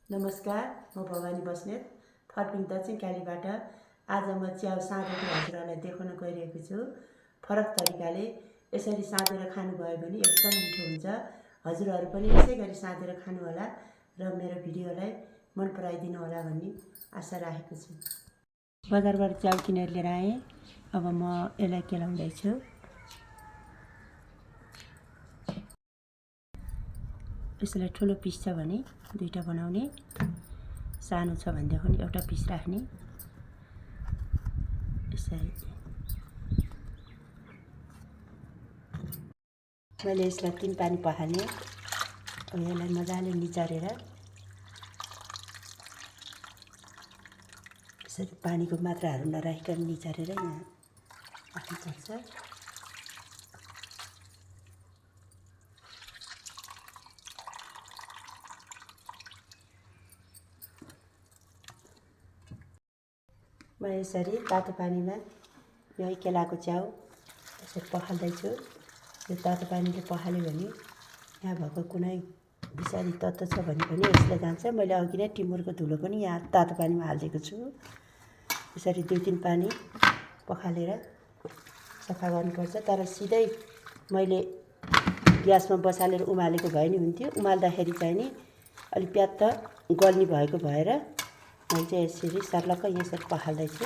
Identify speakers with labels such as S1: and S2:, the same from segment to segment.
S1: नमस्कार, म भवानी बस्नेत फर्पिङ दक्षिण कालीबाट। आज म च्याउ साँधेको हजुरहरूलाई देखाउन गइरहेको छु। फरक तरिकाले यसरी साँधेर खानुभयो भने एकदम मिठो हुन्छ। हजुरहरू पनि यसै गरी साँधेर खानुहोला र मेरो भिडियोलाई मन पराइदिनु होला भन्ने आशा राखेको छु। बजारबाट च्याउ किनेर लिएर आएँ। अब म यसलाई केलाउँदैछु। यसलाई ठुलो पिस छ भने दुईटा बनाउने, सानो छ भनेदेखि एउटा पिस राख्ने। यसरी मैले यसलाई 3 पानी पखाल्ने। अब यसलाई मजाले निचारेर यसरी पानीको मात्राहरू नराखिकन निचारेर यहाँ राख्नुपर्छ। म यसरी तातो पानीमा यही केलाको च्याउ यसरी पखाल्दैछु। यो तातो पानीले पखाल्यो भने यहाँ भएको कुनै विषादी तत्त्व छ भने पनि यसले जान्छ। मैले अघि नै टिमुरको धुलो पनि यहाँ तातो पानीमा हालिदिएको छु। यसरी 2-3 पानी पखालेर सफा गर्नुपर्छ। तर सिधै मैले ग्यासमा बसालेर उमालेको भए नि हुन्थ्यो। उमाल्दाखेरि चाहिँ नि अलि प्यात्त गल्ने भएको भएर मैले चाहिँ यसरी सर्लक्क यसरी पखाल्दैछु।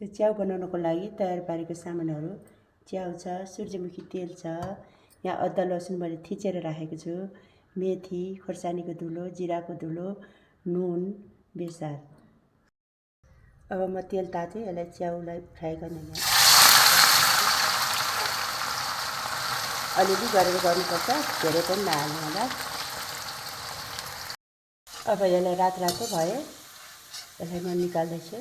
S1: यो च्याउ बनाउनको लागि तयार पारेको सामानहरू च्याउ छ, सूर्यमुखी तेल छ, यहाँ अदुवा लसुन मैले थिचेर राखेको छु, मेथी, खोर्सानीको धुलो, जिराको धुलो, नुन, बेसार। अब म तेल तातेँ, यसलाई च्याउलाई फ्राई गर्ने अलिअलि गरेर गर्नुपर्छ, धेरै पनि नहाल्नु होला। अब यसलाई रातो भयो, यसलाई म निकाल्दैछु।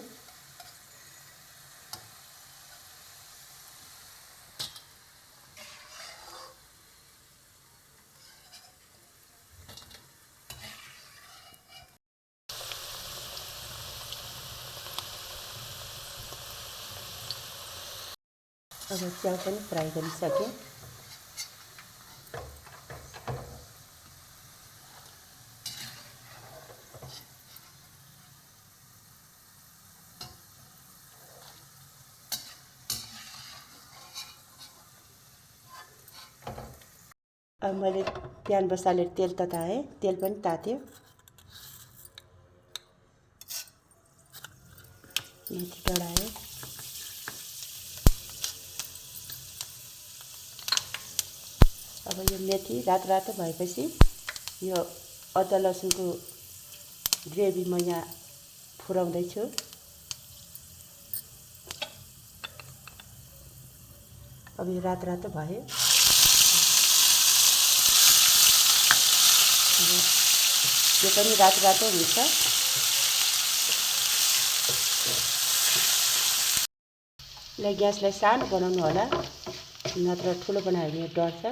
S1: अब च्याउ पनि फ्राई गरिसकेँ। अब मैले प्यान बसालेर तेल तताएँ, तेल पनि तात्यो। मेथी डढाएँ। अब यो मेथी रातो भएपछि यो अदुवा लसुनको ग्रेभी म यहाँ फुराउँदैछु। अब यो रातो भयो। यो पनि रातो हुन्छ। यसलाई ग्यासलाई सानो बनाउनु होला, नत्र ठुलो बनायो भने डढ्छ।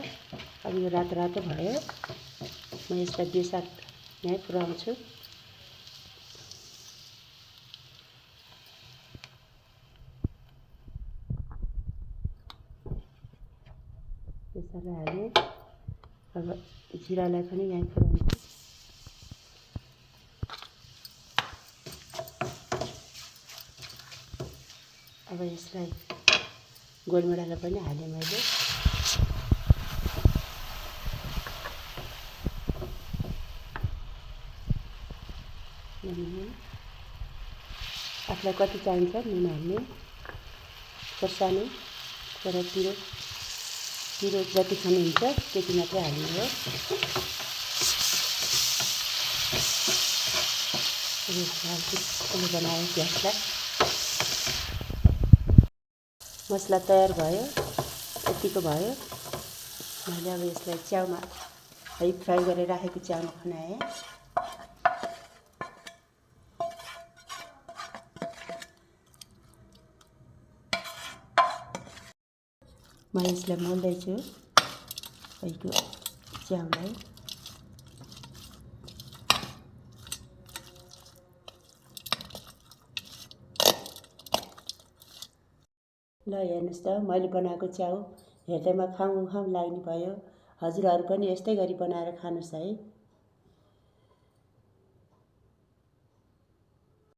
S1: अब यो रातो भयो। म यसलाई बेसार यहीँ पुऱ्याउँछु। बेसारलाई हालेँ। अब जिरालाई पनि यहीँ पुऱ्याउँछु। अब यसलाई गोलमडालाई पनि हालेँ मैले। आफूलाई कति चाहिन्छ नुन हाल्ने, खोर्सानी थोरै पिरो जति खानुहुन्छ त्यति मात्रै हाल्ने हो। बनाएँ ग्यासलाई। मसला तयार भयो, यतिको भयो। मैले अब यसलाई च्याउमा है फ्राई गरेर राखेको च्याउमा खनाएँ। म यसलाई मोल्दैछु भइको च्याउलाई। ल हेर्नुहोस् त मैले बनाएको च्याउ हेर्दैमा खाउँ लाग्ने भयो। हजुरहरू पनि यस्तै गरी बनाएर खानुहोस् है।